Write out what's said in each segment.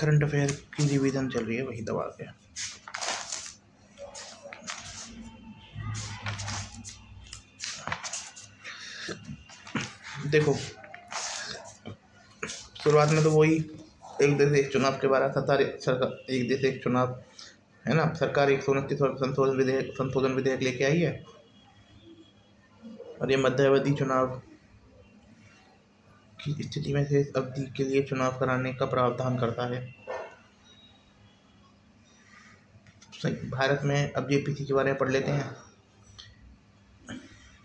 Current affair की revision चल रही है, वही दबा के। देखो, शुरुआत में तो वही एक देश एक चुनाव के बारे में सरकार एक देश एक चुनाव है ना। सरकार 129 संशोधन विधेयक लेके आई है, और ये मध्यावधि चुनाव की स्थिति में शेष अवधि के लिए चुनाव कराने का प्रावधान करता है। भारत में अब जेपीसी के बारे में पढ़ लेते हैं।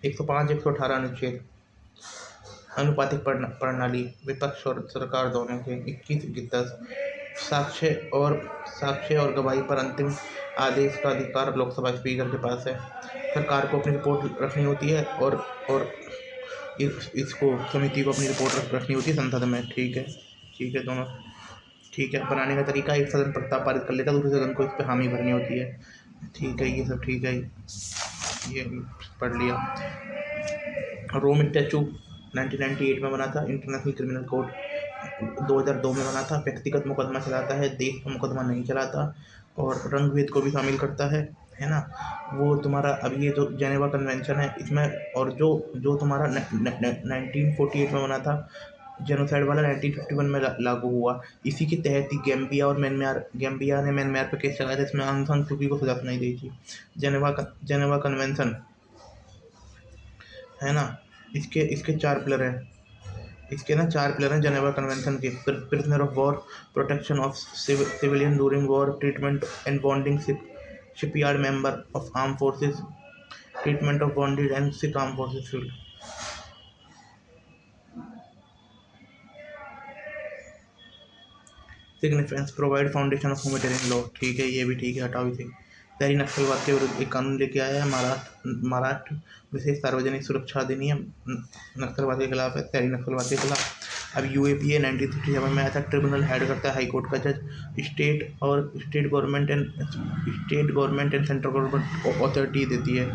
105 118 अनुच्छेद अनुपातिक प्रणाली, विपक्ष और सरकार दोनों के 21 साक्ष्य और गवाही पर अंतिम आदेश का अधिकार लोकसभा स्पीकर के पास है। सरकार को अपनी रिपोर्ट रखनी होती है और इसको समिति को अपनी रिपोर्ट रखनी होती है संसद में। ठीक है दोनों ठीक है। बनाने का तरीका, एक सदन प्रस्ताव पारित कर लेता है, दूसरे सदन को इस पर हामी भरनी होती है। ठीक है, ये सब ठीक है, ये पढ़ लिया। रोम स्टैट्यूट 1998 में बना था। इंटरनेशनल क्रिमिनल कोर्ट 2002 में बना था। व्यक्तिगत मुकदमा चलाता है, देश का मुकदमा नहीं चलाता, और रंगभेद को भी शामिल करता है ना। वो तुम्हारा अब ये जो जेनेवा कन्वेंशन है इसमें, और जो तुम्हारा 1948 में बना था जेनोसाइड वाला, 1951 में लागू हुआ। इसी के तहत ही गैम्बिया ने म्यांमार पर केस चलाया था, इसमें आंग सान सू की को सजा सुनाई दी थी। जेनेवा कन्वेंशन है ना, इसके 4 पिलर हैं। इसके ना 4 पिलर हैं जेनेवा कन्वेंशन के। Prisoner of war, protection of civilian during war, treatment and bonding shipyard member of arm forces, treatment of bonded and sick arm forces field. Significance, provide foundation of humanitarian law. ठीक है, ये भी ठीक है, हटाओ इसे। शहरी नक्सलवाद के विरुद्ध एक कानून लेके आया है महाराष्ट्र विशेष सार्वजनिक सुरक्षा अधिनियम, नक्सलवाद के खिलाफ है, शहरी नक्सलवाद के खिलाफ। अब UAPA 1967 में आया था। ट्रिब्यूनल हेड करता है हाई कोर्ट का जज। State government and central government authority देती है।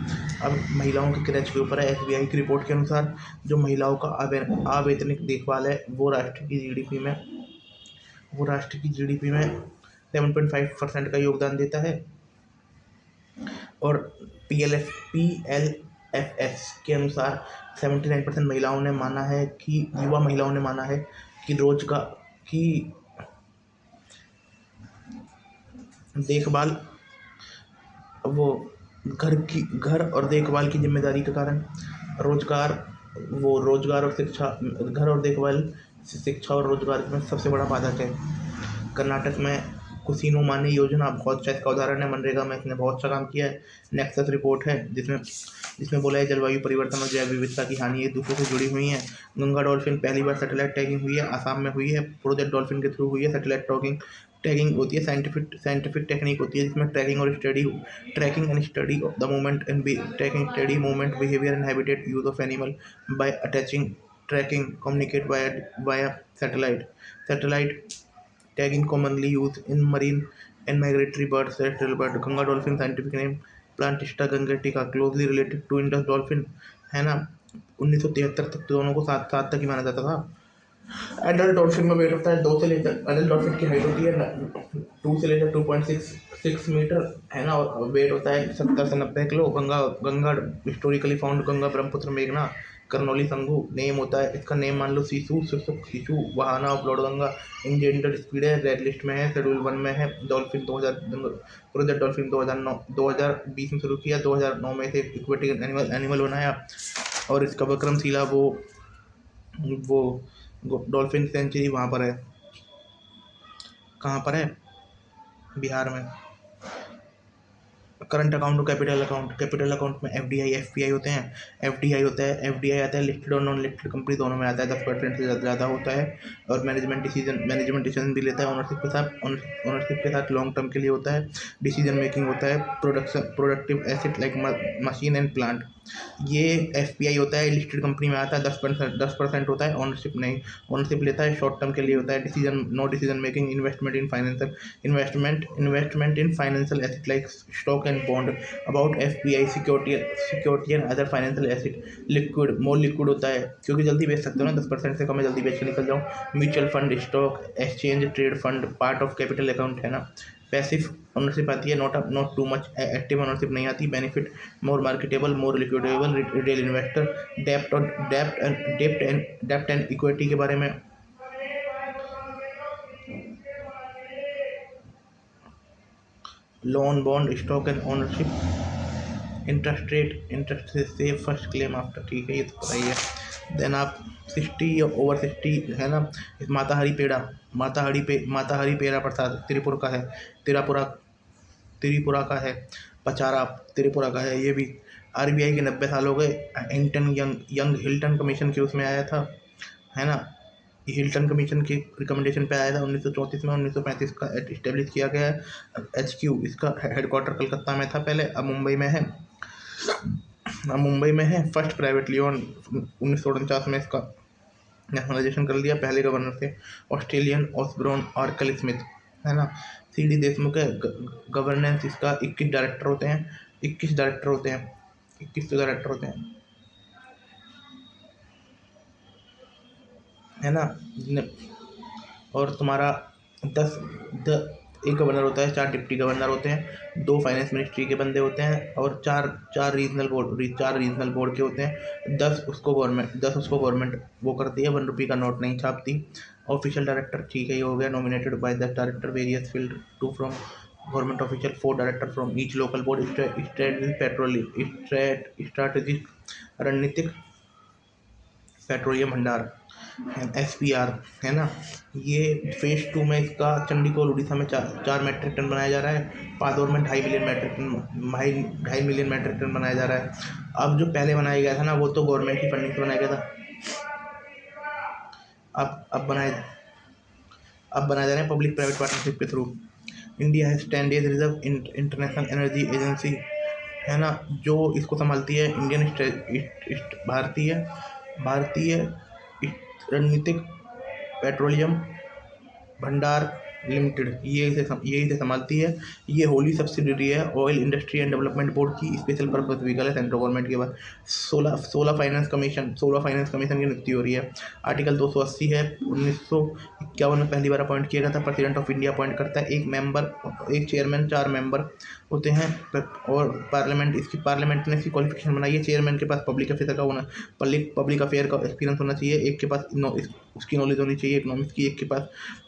अब महिलाओं के क्रेच के ऊपर है। SBI की रिपोर्ट के अनुसार जो महिलाओं का अवैतनिक देखभाल है वो राष्ट्र की GDP में 7.5% का योगदान देता है। और PLFS के अनुसार 79% युवा महिलाओं ने माना है कि रोजगार की देखभाल, वो घर और देखभाल की जिम्मेदारी के कारण रोजगार और शिक्षा, घर और देखभाल, शिक्षा और रोजगार में सबसे बड़ा बाधक है। कर्नाटक में कुसीनो मानी योजना बहुत अच्छा इसका उदाहरण है। मनरेगा में इसने बहुत अच्छा काम किया है। नेक्सस रिपोर्ट है जिसमें बोला है जलवायु परिवर्तन और जैव विविधता की हानि एक दूसरे से जुड़ी हुई हैं। गंगा डॉल्फिन पहली बार सैटेलाइट टैगिंग हुई है, आसाम में हुई है। प्रोजेक्ट डॉल्फिन के थ्रू हुई है। सैटेलाइट टैगिंग होती है, साइंटिफिक टेक्निक होती है जिसमें tracking and study of the movement behaviour and habitat use of animal by attaching tracking communicate via satellite tagging commonly used in marine and migratory birds, terrestrial bird. Ganga dolphin scientific name Plantista gangetica, closely related to Indus dolphin, है ना। 1973 तक दोनों को साथ तक ही माना जाता था। एडल्ट डॉल्फिन में वेट होता है 2 से लेकर, एडल्ट डॉल्फिन की हाइट होती है 2 से लेकर 2.6 मीटर, है ना, और वेट होता है 70 से 90 kilo. Ganga historically found Ganga, Brahmaputra, मेघना, करनौली, संघू। नेम होता है इसका, नेम मान लो शिशु वहाना ऑफ लॉर्ड गंगा। इंजेंडर्ड स्पीड है, रेड लिस्ट में है, शेड्यूल 1 में है। डॉल्फिन 2000 प्रोजेक्ट डॉल्फिन 2020 में शुरू किया, 2009 में से एक्वेटिक एनिमल बनाया। और इसका विक्रमशिला वो डॉल्फिन सेंचुरी वहाँ पर है, कहाँ पर है, बिहार में। करंट अकाउंट और कैपिटल अकाउंट में FDI FPI होते हैं। FDI आता है लिस्टेड और नॉन लिस्टेड कंपनी दोनों में आता है, 10% से ज़्यादा होता है। और मैनेजमेंट डिसीजन भी लेता है ओनरशिप के साथ लॉन्ग टर्म के लिए होता है। डिसीजन मेकिंग होता है productive asset like machine and plant. ये FPI होता है, लिस्टेड कंपनी में आता है, 10% होता है। ओनरशिप लेता है, शॉर्ट टर्म के लिए होता है। No decision making. Investment in financial asset like stock and bond about FPI security and other financial asset liquid more liquid होता है क्योंकि जल्दी बेच सकते हो ना, 10% से कम है, जल्दी बेच के निकल जाओ। Mutual fund, stock exchange trade fund part of capital account है ना। पैसिव ओनरशिप आती है, not too much active ownership नहीं आती। Benefit more marketable more liquidable retail investor. डेप्ट एंड इक्विटी के बारे में, loan bond stock and ownership. Interest से सेव फर्स्ट क्लेम आफ्टर, ठीक है ये तो पता ही है। देन आप 60 या ओवर 60 है ना। माता हरि पेड़ा प्रसाद त्रिपुरा का है, त्रिपुरा का है। पचारा त्रिपुरा का है। ये भी आरबीआई के 90 साल हो गए। हिल्टन कमीशन के उसमें आया था, है ना। हिल्टन कमीशन के रिकमेंडेशन पे आया था 1934 में। 1935 का इस्टेब्लिश किया गया है। HQ इसका हेडक्वार्टर कलकत्ता में था पहले, अब मुंबई में है। फर्स्ट प्राइवेटली ओन 1949 में इसका नेशनलाइजेशन कर लिया। पहले गवर्नर थे ऑस्ट्रेलियन ऑसब्रोन ऑर्कल स्मिथ, है ना। CD देशमुख है। गवर्नेंस इसका 21 डायरेक्टर होते हैं। 21 डायरेक्टर होते हैं, है ना। और तुम्हारा 1 गवर्नर होता है, 4 डिप्टी गवर्नर होते हैं, 2 फाइनेंस मिनिस्ट्री के बंदे होते हैं और चार रीजनल बोर्ड के होते हैं। 10 उसको गवर्नमेंट वो करती है, 1 रुपये का नोट नहीं छापती। ऑफिशियल डायरेक्टर, ठीक है ये हो गया। Nominated by the director various field 2 from government official, 4 director from each local board. Strategic रणनीतिक पेट्रोलियम भंडार, SPR, है ना। ये फेज 2 में इसका चंडीगढ़ उड़ीसा में 4 मेट्रिक टन बनाया जा रहा है। पादौर में 2.5 मिलियन मेट्रिक टन बनाया जा रहा है। अब जो पहले बनाया गया था ना, वो तो गवर्नमेंट की फंडिंग से बनाया गया था। अब बनाया जा रहा है पब्लिक प्राइवेट पार्टनरशिप के through. India has 10 days reserve international energy agency, है ना, जो इसको संभालती है। भारतीय रणनीतिक पेट्रोलियम भंडार लिमिटेड, ये इसे संभालती है। ये होली सब्सिडियरी है oil industry and development board की। स्पेशल पर्पस व्हीकल है सेंट्रल गवर्नमेंट के बाद। 16 फाइनेंस कमीशन की नियुक्ति हो रही है। आर्टिकल 280 है। 1951 में पहली बार अपॉइंट किया गया था। प्रेसिडेंट ऑफ इंडिया अपॉइंट करता है। एक चेयरमैन, 4 मेंबर होते हैं। और पार्लियामेंट ने इसकी क्वालिफिकेशन बनाई है। चेयरमैन के पास पब्लिक अफेयर का एक्सपीरियंस होना चाहिए। एक के पास उसकी नॉलेज होनी चाहिए इकोनॉमिक्स की, एक के पास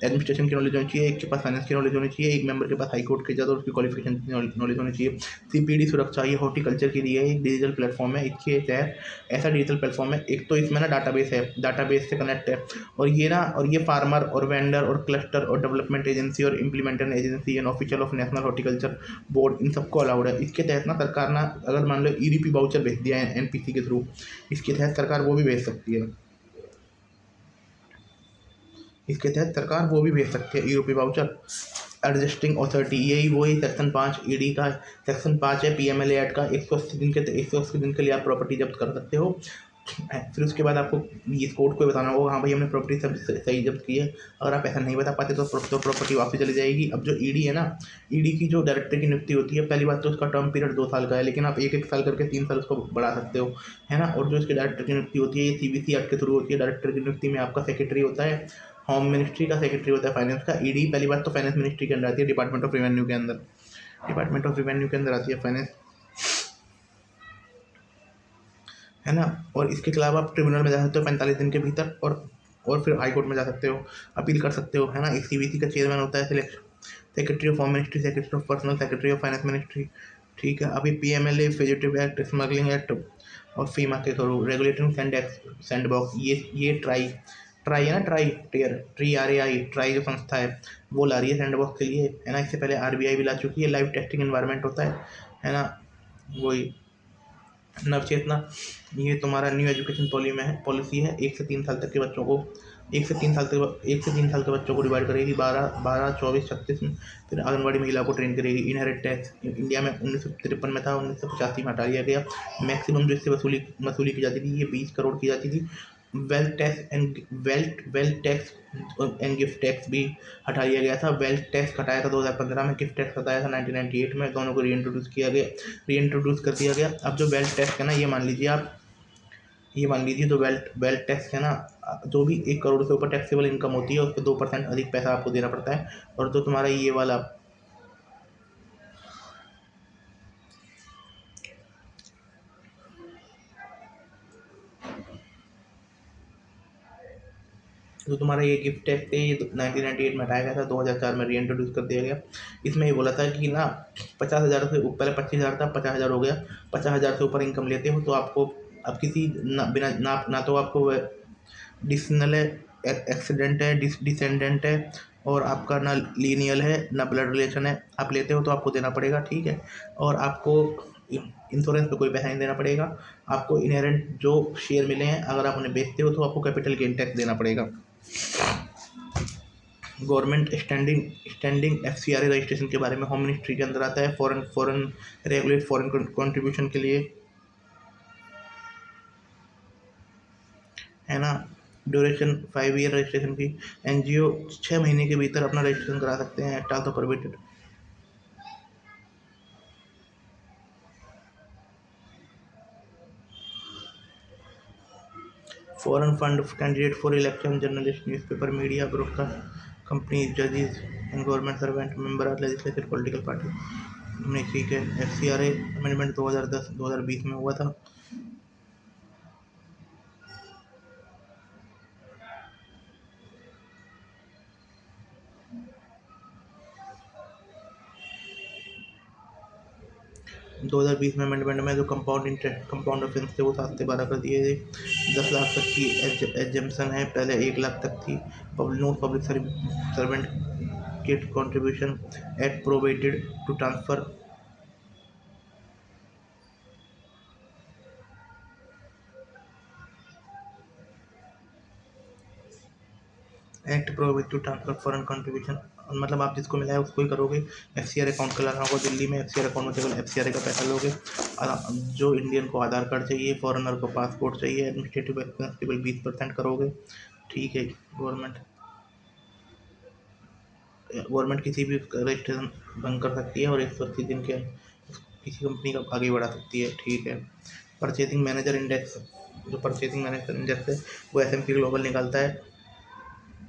एडमिनिस्ट्रेशन की नॉलेज होनी चाहिए, एक के पास फाइनेंस की नॉलेज होनी चाहिए, एक मेंबर के पास हाई कोर्ट के जज और उसकी क्वालिफिकेशन की नॉलेज होनी चाहिए। CPD सुरक्षा, ये हॉर्टिकल्चर के लिए एक डिजिटल प्लेटफॉर्म है। इसके तहत ऐसा डिजिटल प्लेटफॉर्म है, एक तो इसमें ना डाटाबेस से कनेक्ट है। और ये फार्मर और वेंडर और क्लस्टर और डेवलपमेंट एजेंसी और implementation agency and official of national horticulture board, इन सबको अलाउड है। इसके तहत ना सरकार ना, अगर मान लो EDP वाउचर भेज दिया है NPC के थ्रू, इसके तहत सरकार वो भी भेज सकती है। EDP voucher. एडजस्टिंग अथॉरिटी, वही सेक्शन 5 ED का सेक्शन 5 है PMLA एक्ट का। 180 दिन के लिए आप प्रॉपर्टी जब्त कर सकते हो। फिर उसके बाद आपको इस कोर्ट को बताना होगा, हाँ भाई हमने प्रॉपर्टी सब सही जब्त की है। अगर आप ऐसा नहीं बता पाते तो प्रॉपर्टी वापस चली जाएगी। अब जो ED है ना, ED की जो डायरेक्टर की नियुक्ति होती है, पहली बात तो उसका टर्म पीरियड 2 साल का है, लेकिन आप 1 साल करके 3 साल उसको बढ़ा सकते हो, है ना। और जो इसके डायरेक्टर की नियुक्ति होती है, ये CBC एक्ट के थ्रू होती है। डायरेक्टर की नियुक्ति में आपका सेक्रेटरी होता है, होम मिनिस्ट्री का सेक्रेटरी होता है फाइनेंस का। ED पहली बात तो फाइनेंस मिनिस्ट्री के अंदर आती है, डिपार्टमेंट ऑफ रेवेन्यू के अंदर आती है फाइनेंस, है ना। और इसके अलावा आप ट्रिब्यूनल में जा सकते हो 45 दिन के भीतर, और फिर हाई कोर्ट में जा सकते हो, अपील कर सकते हो, है ना। एक CBC का चेयरमैन होता है secretary of home ministry, secretary of personal, secretary of finance ministry, ठीक है। अभी PMLA, fugitive act, smuggling act और फीमा के थ्रू रेगुलेटिंग सैंड बॉक्स, ये ट्राई है ना, ट्राई जो संस्था है वो ला रही है सैंड बॉक्स के लिए, है ना। इससे पहले RBI भी ला चुकी है। लाइव टेस्टिंग एनवायरनमेंट होता है ना। वही नवचेतना, ये तुम्हारा न्यू एजुकेशन पॉलिसी है। 1 से 3 साल तक के बच्चों को 1 से 3 साल के बच्चों को डिवाइड करेगी 12, 24, 36 में। फिर आंगनबाड़ी महिला को ट्रेन करेगी। इनहेरिट टैक्स इंडिया में 1953 में था, 1985 में हटा लिया गया। मैक्सिमम जो इससे वसूली की जाती थी, ये 20 करोड़ की जाती थी। Wealth tax and gift tax भी हटा दिया गया था। वेल्थ टैक्स हटाया था 2015 में, गिफ्ट टैक्स हटाया था 1998 में, दोनों को री इंट्रोड्यूस कर दिया गया। अब जो वेल्थ टैक्स है ना, ये मान लीजिए जो वेल्थ टैक्स है ना, जो भी 1 करोड़ से ऊपर टैक्सेबल इनकम होती है उस पर 2% अधिक पैसा आपको देना पड़ता है। और जो तुम्हारा ये वाला जो तुम्हारा ये गिफ्ट टैक्स है, ये 1998 में हटाया गया था, 2004 में री इंट्रोड्यूस कर दिया गया। इसमें ये बोला था कि ना 50,000 से पहले 25,000 था, 50,000 हो गया। 50,000 से ऊपर इनकम लेते हो तो आपको अब किसी ना बिना ना तो आपको डिसनल है, एक्सीडेंट है, डिसेंडेंट है, और आपका ना लीनियल है ना ब्लड रिलेशन है, आप लेते हो तो आपको देना पड़ेगा, ठीक है। और आपको इंश्योरेंस पे कोई पैसा नहीं देना पड़ेगा। आपको इनहेरेंट जो शेयर मिले हैं अगर आप उन्हें बेचते हो तो आपको कैपिटल गेन टैक्स देना पड़ेगा। गवर्नमेंट स्टैंडिंग FCRA रजिस्ट्रेशन के बारे में होम मिनिस्ट्री के अंदर आता है। फॉरेन रेगुलेट फॉरेन कंट्रीब्यूशन के लिए, है ना। ड्यूरेशन 5 ईयर रजिस्ट्रेशन की। NGO 6 महीने के भीतर अपना रजिस्ट्रेशन करा सकते हैं, at also permitted. Foreign fund candidate for election, journalist, newspaper, media, broadcast companies, जजेस and government servant, member of legislature, political party. नहीं, ठीक है। FCRA अमेंडमेंट 2010-2020 में हुआ था। दो हज़ार बीस में अमेंडमेंट में जो कंपाउंड ऑफेंस थे वो 7 से 12 कर दिए थे। 10 लाख तक की एग्जेम्पशन है, पहले 1 लाख तक थी। Public servant kit contribution at provided to transfer act provide to transfer foreign contribution, मतलब आप जिसको मिला है उसको ही करोगे। FCRA अकाउंट खुलाना होगा दिल्ली में, FCRA अकाउंट में केवल FCRA का पैसा लोगे। जो इंडियन को आधार कार्ड चाहिए, फॉरेनर को पासपोर्ट चाहिए, एडमिनिस्ट्रेटिव एक्सपेंस केवल 20% करोगे, ठीक है। गवर्नमेंट किसी भी रजिस्ट्रेशन बंद कर सकती है और 180 दिन के किसी कंपनी का आगे बढ़ा सकती है, ठीक है। परचेजिंग मैनेजर इंडेक्स, जो परचेजिंग मैनेजर इंडेक्स है वो S&P ग्लोबल निकालता है,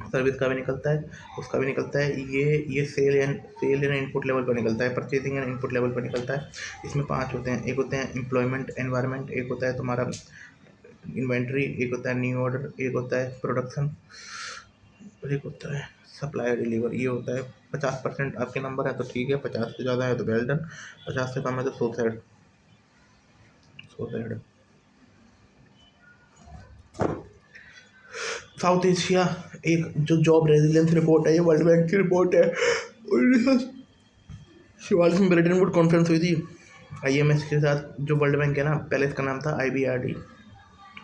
सर्विस का भी निकलता है, उसका भी निकलता है। ये सेल एंड इनपुट लेवल पर निकलता है, परचेजिंग एंड इनपुट लेवल पर निकलता है। इसमें 5 होते हैं, एक होते हैं एम्प्लॉयमेंट एनवायरनमेंट, एक होता है तुम्हारा इन्वेंट्री, एक होता है न्यू ऑर्डर, एक होता है प्रोडक्शन, और एक होता है सप्लाई डिलीवर। ये होता है 50% आपके नंबर है तो ठीक है, 50 से ज़्यादा है तो वेल डन, 50 से कम है तो सुसाइड। साउथ एशिया, एक जो जॉब रेजिलियंस रिपोर्ट है, ये वर्ल्ड बैंक की रिपोर्ट है। 1944 में ब्रिटेन वुड कॉन्फ्रेंस हुई थी IMF के साथ। जो वर्ल्ड बैंक है ना, पहले इसका नाम था IBRD,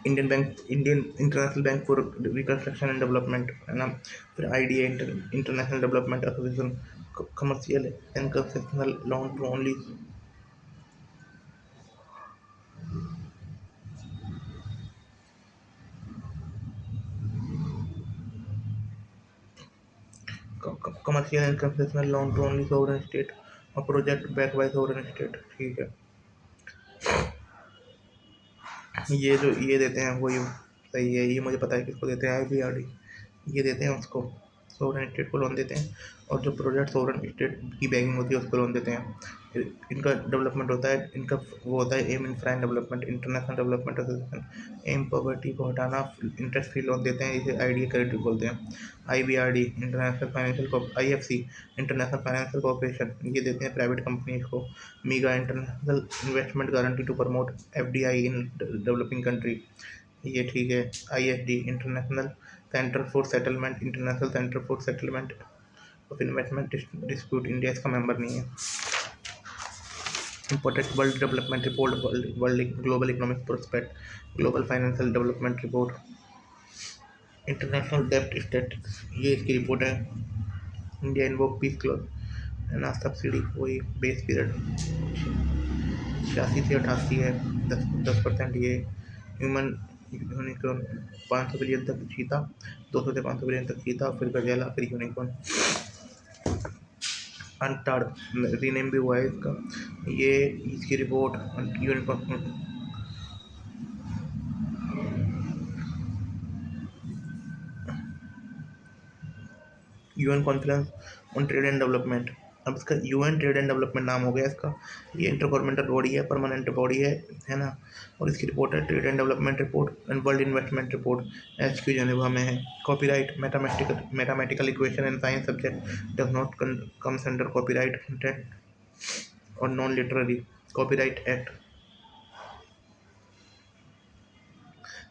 Indian international bank for reconstruction and development, है ना। फिर IDA, international development association, commercial and concessional loan to only commercial and concessional loan to only sovereign state और project back by sovereign state, ठीक है। ये देते हैं वही सही है, ये मुझे पता है किसको देते हैं, IBRD ये देते हैं उसको, सोवरेन स्टेट को लोन देते हैं। और जो प्रोजेक्ट सोवरेन स्टेट की बैकिंग होती है उसको लोन देते हैं। फिर इनका डेवलपमेंट होता है, इनका वो होता है aim infra development, international development association. Aim poverty को हटाना, इंटरेस्ट फ्री लोन देते हैं, इसे IDA क्रेडिट बोलते हैं। IBRD international financial IFC international financial corporation, ये देते हैं प्राइवेट कंपनीज को। MIGA international investment guarantee to promote FDI in developing country, ये ठीक है। ISD international centre for settlement, international centre for settlement of investment dispute, India इसका member नहीं है। Important world development report, world global economic prospect, global financial development report, international डेब्ट statistics, ये इसकी report है। इंडिया इनवोक पीस क्लॉज, है ना। Subsidy वही बेस पीरियड 86 से 88 है, 10% ये। ह्यूमन यूनिकॉर्न 500 बिलियन तक जीता, 200 से 500 बिलियन तक जीता, फिर गजेला, फिर यूनिकॉर्न। अनटार्ड रीनेम भी हुआ है इसका। ये इसकी report unicorn UN conference on trade and development. अब इसका यूएन ट्रेड एंड डेवलपमेंट नाम हो गया इसका। ये इंटर गवर्नमेंटल बॉडी है, परमानेंट बॉडी है ना। और इसकी रिपोर्ट है trade and development report and world investment report. HQ Geneva में है। Copyright mathematical equation and science subject does not comes under copyright और non literary. Copyright act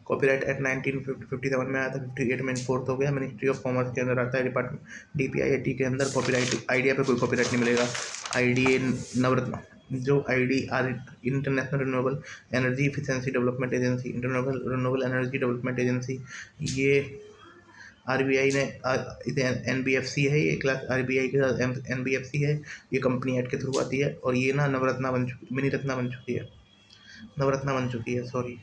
copyright act 1957 में आया था, 58 में इन्फोर्स हो गया। मिनिस्ट्री ऑफ कॉमर्स के अंदर आता है, डिपार्टमेंट DPIIT के अंदर। कॉपीराइट आइडिया पे कोई कॉपीराइट नहीं मिलेगा। आईडीए नवरत्न जो IDR international renewable energy efficiency development agency, renewable energy development agency, ये RBI ने इसे NBFC है, ये क्लास RBI के साथ NBFC है। ये कंपनी एक्ट के थ्रू आती है और ये ना नवरत्ना बन चुकी, मिनी रत्ना बन चुकी है, नवरत्ना बन चुकी है, सॉरी।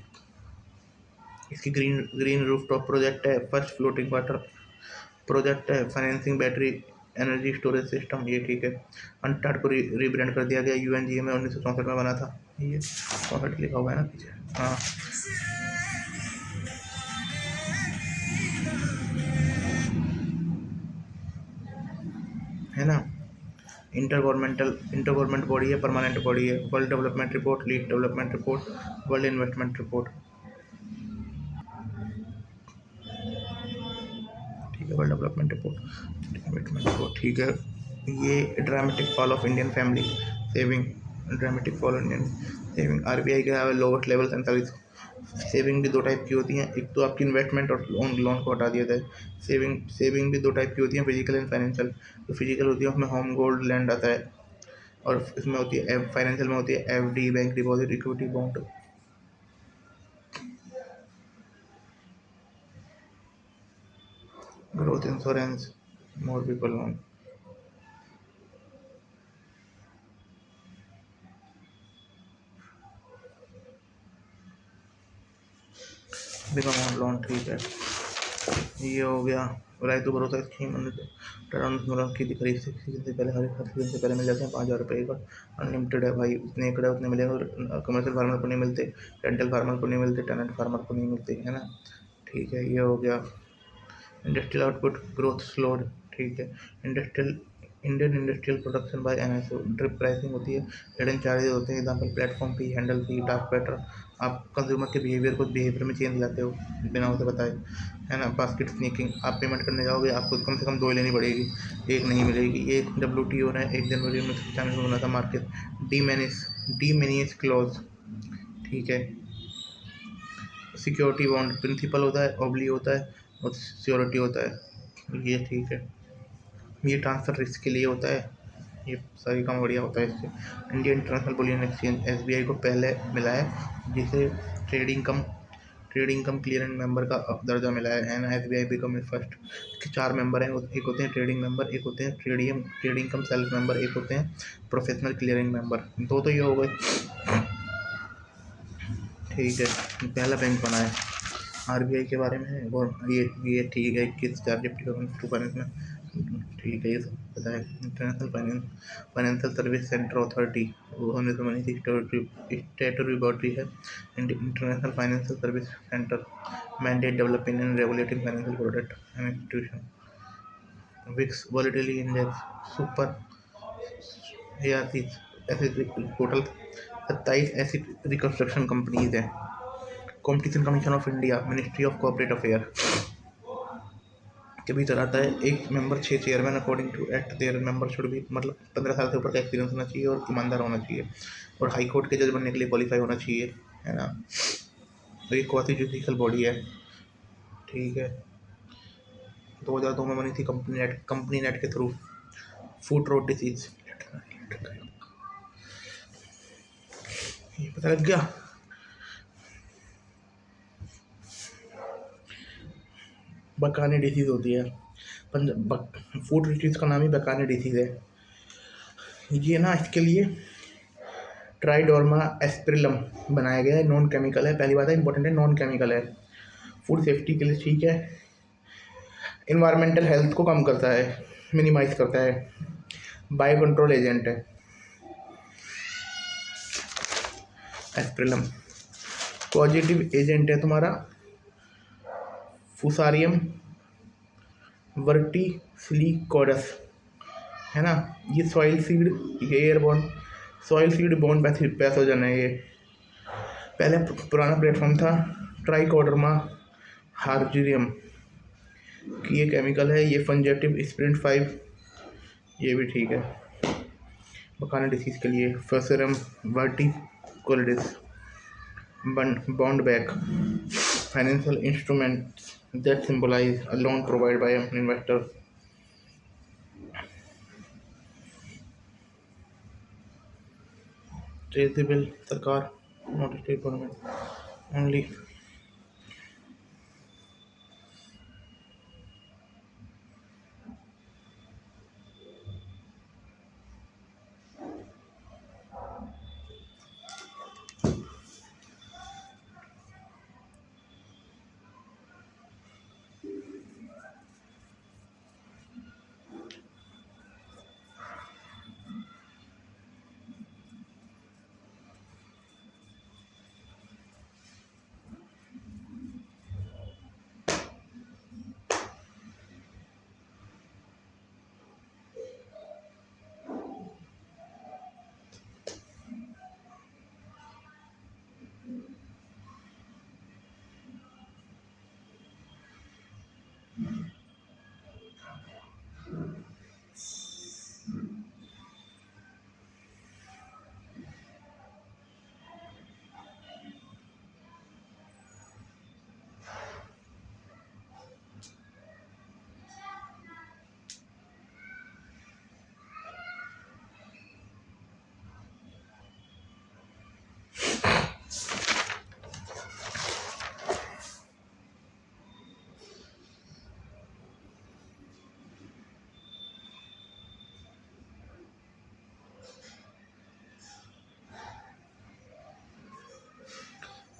इसकी ग्रीन रूफटॉप प्रोजेक्ट है, फर्स्ट फ्लोटिंग वाटर प्रोजेक्ट है, financing battery energy storage system, ये ठीक है। अनटार्ड को रीब्रांड कर दिया गया, UNGA में 1964 में बना था। ये 64 लिखा हुआ है ना पीछे, हाँ। है ना। इंटर गवर्नमेंट बॉडी है, परमानेंट बॉडी है। World development report, lead development report, world investment report, ठीक है। World development report, investment report, ठीक है। ये dramatic fall of Indian family saving, dramatic fall Indian saving. RBI के अलावा लोवेस्ट लेवल 47। सेविंग भी दो टाइप की होती हैं, एक तो आपकी इन्वेस्टमेंट और लोन को हटा दिया जाए। सेविंग भी दो टाइप की होती हैं, फिजिकल एंड फाइनेंशियल। जो फिजिकल होती है उसमें होम गोल्ड लैंड आता है, और इसमें होती है फाइनेंशियल में होती है FD bank deposit equity bond. Growth insurance, more people loan, big amount loan, ठीक है। ये हो गया। रायतु भरोसा स्कीम टर्म की करीब 60 दिन से पहले, हर 60 दिन से पहले मिल जाते हैं 5,000 रुपये का। अनलिमिटेड है भाई, जितने एकड़ है उतने मिलेगा। कमर्शियल फार्मर को नहीं मिलते, रेंटल फार्मर को नहीं मिलते, टेनेंट फार्मर को नहीं मिलते, है ना। ठीक है, ये हो गया। इंडस्ट्रियल आउटपुट ग्रोथ स्लोड, ठीक है। Indian industrial production by NSO, drip pricing होती है, हिडन चार्जेस होते हैं, एग्जाम्पल प्लेटफॉर्म फी, हैंडल फी, डार्क पैटर। आप कंज्यूमर के बिहेवियर में चेंज लाते हो बिना उसे बताए, है ना। बास्केट स्नीकिंग, आप पेमेंट करने जाओगे, आपको कम से कम 2 लेनी पड़ेगी, एक नहीं मिलेगी। ये WTO ने 1 जनवरी 1995 में बना था। मार्केट डीमेनियस क्लॉज, ठीक है। सिक्योरिटी बॉन्ड, प्रिंसिपल होता है, ऑब्ली होता है और सिक्योरिटी होता है, ये ठीक है। ये ट्रांसफ़र रिस्क के लिए होता है, ये सारी काम बढ़िया होता है इससे। Indian international bullion exchange SBI को पहले मिला है, जिसे ट्रेडिंग कम क्लियरेंस मेंबर का दर्जा मिला है ना। SBI become first. इसके 4 मेंबर हैं, एक होते हैं ट्रेडिंग मेंबर, एक होते हैं ट्रेडिंग कम सेल्फ मेंबर, एक होते हैं प्रोफेशनल क्लियरिंग मेंबर। दो तो ये हो गए, ठीक है। पहला बैंक बना है। RBI के बारे में है, और ये ठीक है। 21 निफ्टी टू फाइनेंस में, ठीक है, ये सब पता है। International financial service centre authority, वो 1996 स्टेटरी बॉडी है। International financial service centre mandate developing and regulating financial product and institution. VIX volatility index, super ऐसे टोटल 27 ऐसी रिकंस्ट्रक्शन कंपनीज हैं। Competition commission of India, ministry of corporate affair के भीतर आता है। एक member 6 chairman, according to act there member should be, मतलब 15 साल से ऊपर का एक्सपीरियंस होना चाहिए और ईमानदार होना चाहिए, और हाई कोर्ट के जज बनने के लिए क्वालिफाई होना चाहिए, है ना। तो ये क्वासी जुडिशियल बॉडी है, ठीक है। 2002 में बनी थी कंपनी नेट के थ्रू। फूड रोड डिसीज, ये पता लग गया। बकाने डिसीज होती है, फूड डिसीज का नाम ही बकाने डिसीज है। ये ना, इसके लिए ट्राइडोर्मा एस्पिरिलम बनाया गया है, नॉन केमिकल है। पहली बात है, इंपॉर्टेंट है, नॉन केमिकल है। फूड सेफ्टी के लिए ठीक है, इन्वायरमेंटल हेल्थ को कम करता है, मिनिमाइज करता है, बायो कंट्रोल एजेंट है। एस्प्रिलम पॉजिटिव एजेंट है तुम्हारा फुसारियम वर्टिसिलिकोडस, है ना। ये सॉइल सीड, ये airborne soil seed born pathogen है ये। पहले पुराना प्लेटफॉर्म था ट्राइकोडर्मा हार्जियम की, ये केमिकल है। ये फंजेटिव स्प्रिंट 5, ये भी ठीक है बकाना डिसीज के लिए। Fusarium verticillioides bond back financial instrument that symbolize a loan provided by an investor. Traceable सरकार, not state government only.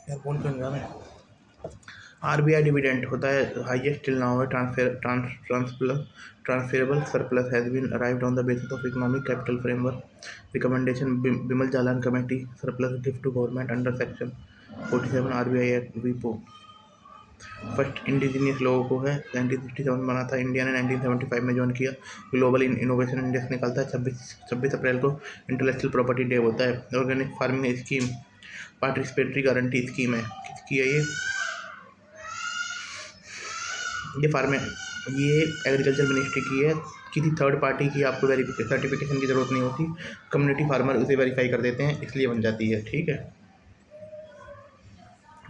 यार बोल क्यों रहा मैं। आरबीआई डिविडेंड होता है हाईएस्ट टिल नाउ है transferable surplus has been arrived on the basis of economic capital framework recommendation Bimal Jalan committee surplus gift to government under section 47 RBI act वीपो। First indigenous लोगों को है 1967 बना था, इंडिया ने 1975 में ज्वाइन किया। ग्लोबल इनोवेशन इंडेक्स निकलता है 26 अप्रैल को। इंटेलेक्चुअल प्रॉपर्टी डे होता है। Organic farming scheme participatory guarantee scheme है, किसकी है ये एग्रीकल्चर मिनिस्ट्री की है। किसी थर्ड पार्टी की आपको सर्टिफिकेशन की ज़रूरत नहीं होती, कम्युनिटी फार्मर उसे वेरीफाई कर देते हैं, इसलिए बन जाती है, ठीक है।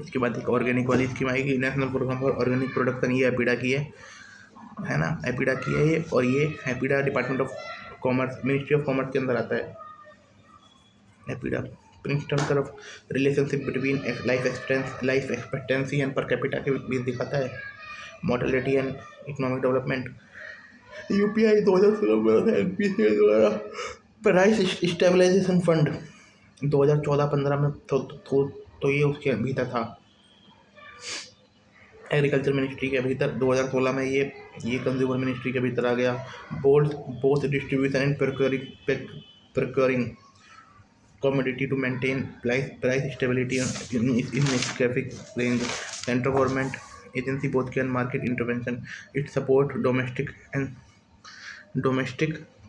इसके बाद एक ऑर्गेनिक वाली स्कीम आएगी, national programme for organic production, ये एपीडा की है ना, एपीडा की है ये। और ये APEDA department of commerce, ministry of commerce के अंदर आता है एपीडा। प्रिंसटन तरफ relationship between life expectancy and per capita के बीच दिखाता है। Mortality and economic development UPI 2016 में था एनपीसीए द्वारा। प्राइस स्टेबलाइजेशन फंड 2014-15 में तो ये उसके भीतर था, एग्रीकल्चर मिनिस्ट्री के भीतर। 2016 में ये कंज्यूमर मिनिस्ट्री के भीतर आ गया। Both distribution and procuring commodity to maintain price stability in geographic range. Central government agency both can market intervention. It support domestic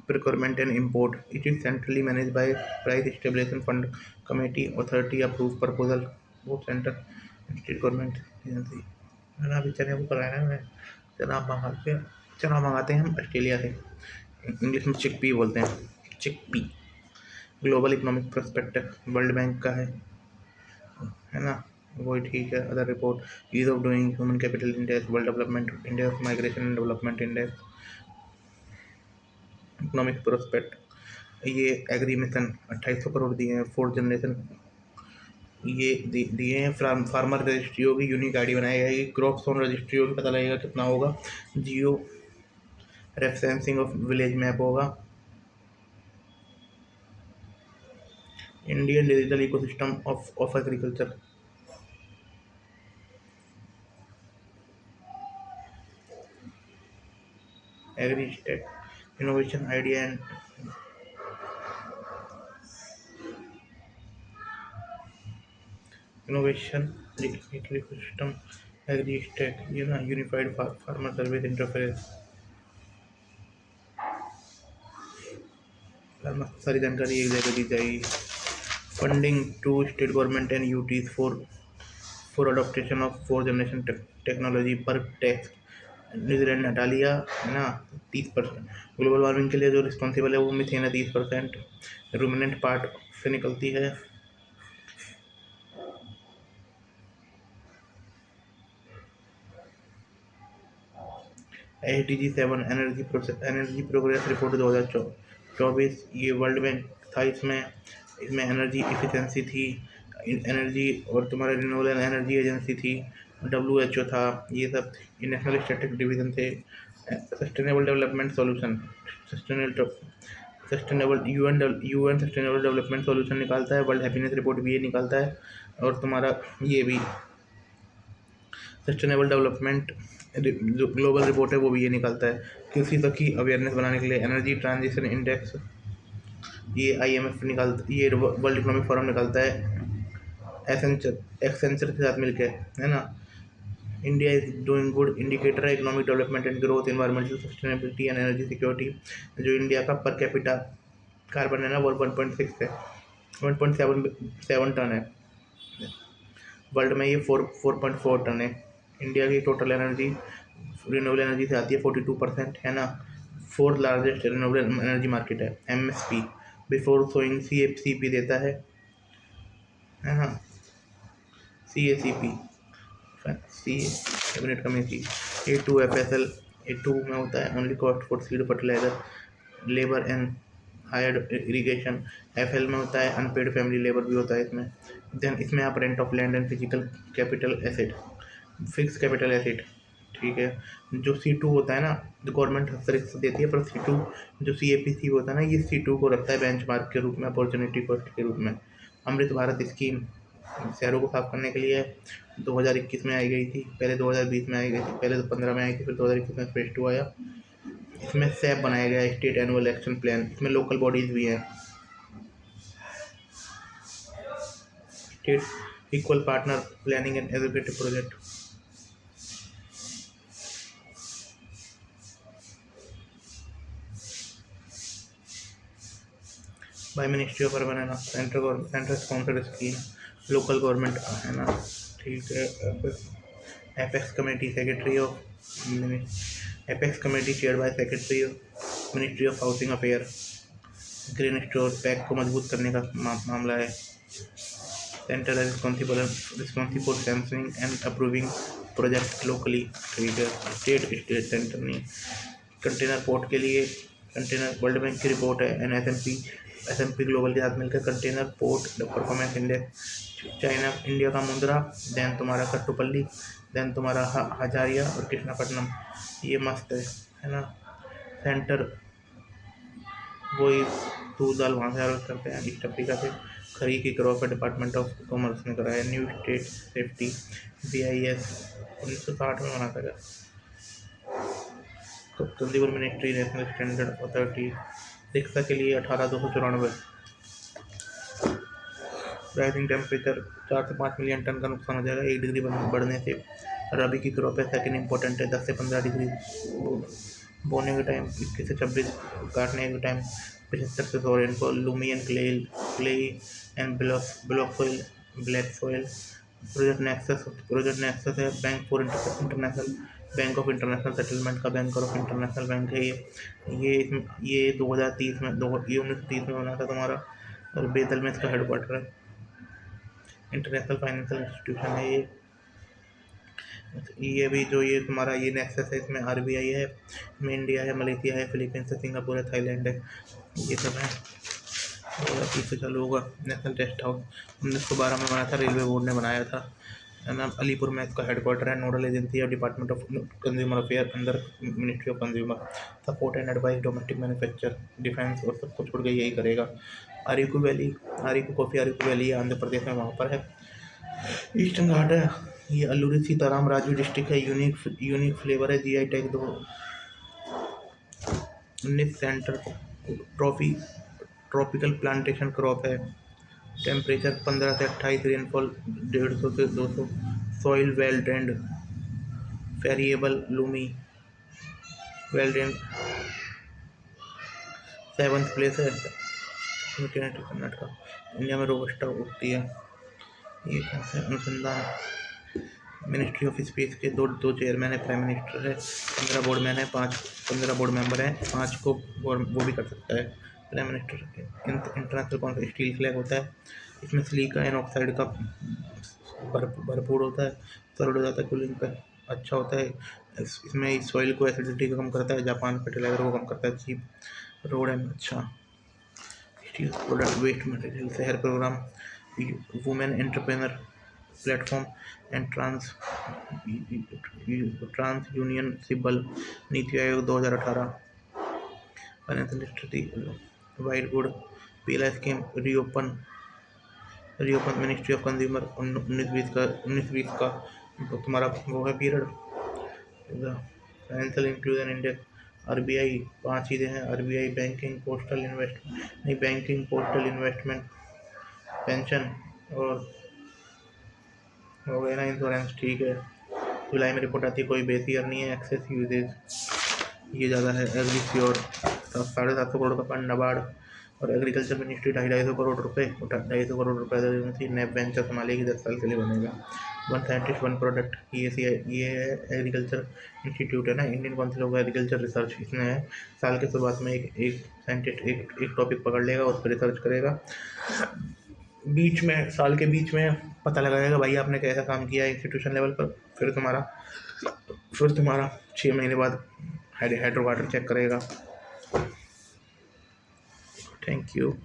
procurement and import. It is centrally managed by Price Stabilization Fund Committee. Authority approves proposal. Both center and state government agency. मैंने अभी चने को कराया है, चना मंगाते हैं हम ऑस्ट्रेलिया से, इंग्लिश में चिकपी बोलते हैं, chickpea. Global economic perspective world bank का है ना, वही ठीक है। Other report ease of doing human capital index, world development index, migration and development index, economic prospect. ये एग्री मिशन 2800 करोड़ दिए हैं। फोर्थ जनरेशन ये दिए हैं। फार्मर रजिस्ट्री होगी, यूनिक आईडी बनाई जाएगी। क्रॉप जोन रजिस्ट्री होगी, पता लगेगा कितना होगा। Geo referencing of village map होगा। Indian digital ecosystem of agriculture, agritech, innovation idea and innovation system, agritech, ये ना यूनिफाइड फार्मर सर्विस इंटरफेस। सारी जानकारी एक जगह दी जाएगी। Funding to state government and UTs for adoption of 4th generation technology पर टैक्स। न्यूजीलैंड ने हटा लिया है ना 30%। ग्लोबल वार्मिंग के लिए जो रिस्पॉन्सिबल है वो मीथेन है 30%। रूमिनेंट पार्ट से निकलती है। SDG 7 एनर्जी प्रोग्रेस रिपोर्ट 2024, ये वर्ल्ड बैंक था। इसमें इसमें एनर्जी इफिशिएंसी थी, एनर्जी और तुम्हारा रिन्यूएबल एनर्जी एजेंसी थी, WHO था, ये सब नेशनल स्टैटिस्टिक्स डिवीजन थे। Sustainable development solution, sustainable UN sustainable development solution निकालता है। वर्ल्ड हैप्पीनेस रिपोर्ट भी ये निकालता है। और तुम्हारा ये भी सस्टेनेबल डेवलपमेंट जो ग्लोबल रिपोर्ट है वो भी ये निकालता है। कृषि तक की अवेयरनेस बनाने के लिए एनर्जी ट्रांजिशन इंडेक्स ये IMF निकालता, ये वर्ल्ड इकोनॉमिक फोरम निकालता है एक्सेंचर के साथ मिलकर, है ना। India is doing good indicator है economic development and growth, environmental sustainability and energy security. जो इंडिया का पर कैपिटा कार्बन है ना वो 1.6 है, 1.7 टन है। वर्ल्ड में ये 4.4 टन है। इंडिया की टोटल एनर्जी रिन्यूएबल एनर्जी से आती है 42%, है ना। 4th largest renewable energy market है। MSP बिफोर सोइंग CACP देता है ना। CACP cabinet committee. A2 FSL, A2 में होता है only cost for seed fertiliser labour and hired irrigation. FL में होता है अनपेड फैमिली लेबर भी होता है इसमें। देन इसमें आप rent of land and physical capital asset, fix capital asset, ठीक है। जो C2 होता है ना, जो गवर्नमेंट हर तरह से देती है, पर C2 जो CAPC होता है ना, ये C2 को रखता है बेंचमार्क के रूप में, अपॉर्चुनिटी कॉस्ट के रूप में। अमृत भारत स्कीम शहरों को साफ करने के लिए 2021 में आई गई थी, पहले 2020 में आई गई थी, पहले तो 15 में आई थी, फिर 2021 में फेज 2 आया। इसमें SAP बनाया गया है, स्टेट एनुअल एक्शन प्लान। इसमें लोकल बॉडीज भी हैं, state equal partner planning and educative project. By ministry of urban, है ना। Central sponsored scheme, local government, है ना, ठीक है। Apex committee secretary of apex committee chair by secretary of ministry of housing affair. Green store pack को मजबूत करने का मामला है। सेंटर है responsible for sanctioning and approving project locally, ठीक है। स्टेट सेंटर नहीं। कंटेनर पोर्ट के लिए कंटेनर वर्ल्ड बैंक की रिपोर्ट है। एंड SMP ग्लोबल के साथ मिलकर container port performance index. China, India का मुंद्रा, देन तुम्हारा कट्टुपल्ली, देन तुम्हारा हजारिया और कृष्णापट्टनम, ये मस्त है ना। सेंटर वही दूध दाल वहाँ से आरोप करते हैं। ईस्ट अफ्रीका से खरीद की क्रॉप है, डिपार्टमेंट ऑफ कॉमर्स ने कराया। न्यू स्टेट सेफ्टी BIS 1960 में बना था। Consumer ministry, national standard authority, शिक्षा के लिए 18,294। राइजिंग टेम्परेचर 4 से 5 मिलियन टन का नुकसान हो जाएगा 1 डिग्री बढ़ने से। रबी की क्रॉप है, सेकेंड इंपॉर्टेंट है, 10 से 15 डिग्री। बोने के टाइम 21 से 26, काटने के टाइम 75 से 100 rainfall. Loamy and clay and black soil, black soil. Project nexus है bank for international, bank of international settlement का बैंक ऑफ इंटरनेशनल बैंक है ये 2030 में 1930 में बना था तुम्हारा, और बेतल में इसका हेडक्वार्टर है। इंटरनेशनल फाइनेंशियल इंस्टीट्यूशन है ये भी जो ये तुम्हारा ये नेक्सस है, इसमें RBI है, इसमें इंडिया है, मलेशिया है, फिलीपींस है, सिंगापुर है, थाईलैंड है, ये सब है। 2030 से चालू होगा। नेशनल टेस्ट हाउस 1912 में बना था, रेलवे बोर्ड ने बनाया था, है ना। अलीपुर में इसका हेडक्वार्टर है। नोडल एजेंसी है डिपार्टमेंट ऑफ कंज्यूमर अफेयर अंदर ministry of consumer. Support and advice domestic manufacture, defence और सब कुछ छोड़ के यही करेगा। अरीकू वैली आंध्र प्रदेश में वहाँ पर है। ईस्टर्न घाट है, ये अल्लूरी सीताराम राजू डिस्ट्रिक्ट है। यूनिक फ्लेवर है, GI tag 19 centre tropical plantation crop है। टेम्परेचर 15 से 28, रेनफॉल 150 से 200, soil well drained, variable Lumi, well drained, 7th place है कर्नाटका। इंडिया में रोबस्टा उगती है। ये कौन सा अनुसंधान, मिनिस्ट्री ऑफ स्पेस के दो चेयरमैन है, प्राइम मिनिस्टर है, 15 बोर्ड मैन है, 15 बोर्ड मेंबर हैं, 5 को वो भी कर सकता है प्राइम मिनिस्टर। इंटरनेशनल कौन सा स्टील फ्लैग होता है, इसमें सिलिका एंड ऑक्साइड का भरपूर होता है, सरल हो जाता है, कूलिंग का अच्छा होता है, इसमें सॉइल को एसिडिटी को कम करता है, जापान फर्टिलाइजर को कम करता है, चीप रोड एंड अच्छा स्टील प्रोडक्ट वेस्ट मटेरियल, शहर programme, women entrepreneur platform and trans union CIBIL, NITI Aayog 2018, financial study, white good, पीला scheme, reopen ministry of consumer 19-20 का तुम्हारा वो है period. Financial inclusion index, RBI 5 चीज़ें हैं, आरबीआई बैंकिंग, पोस्टल इन्वेस्टमेंट नहीं, बैंकिंग, पोस्टल इन्वेस्टमेंट, पेंशन और हो गया ना इंश्योरेंस, ठीक है। जुलाई में रिपोर्ट आती है, कोई बेस ईयर नहीं है, एक्सेस यूजेज ये ज़्यादा है। एग्रीक्योर 750 करोड़ का फंड, नाबार्ड और एग्रीकल्चर मिनिस्ट्री 250 करोड़ रुपये, 250 करोड़ रुपये नेप वेंचर संभालेगी, 10 साल के लिए बनेगा। 1 साइंटिस्ट 1 प्रोडक्ट, ये है एग्रीकल्चर इंस्टीट्यूट है ना, Indian council of agriculture research, इसमें है। साल के शुरुआत में एक साइंटिस्ट एक टॉपिक पकड़ लेगा, उस पर रिसर्च करेगा, बीच में साल के बीच में पता लगाएगा भाई आपने कैसा काम किया इंस्टीट्यूशन लेवल पर, फिर तुम्हारा 6 महीने बाद हाइड्रो वाटर चेक करेगा। Thank you.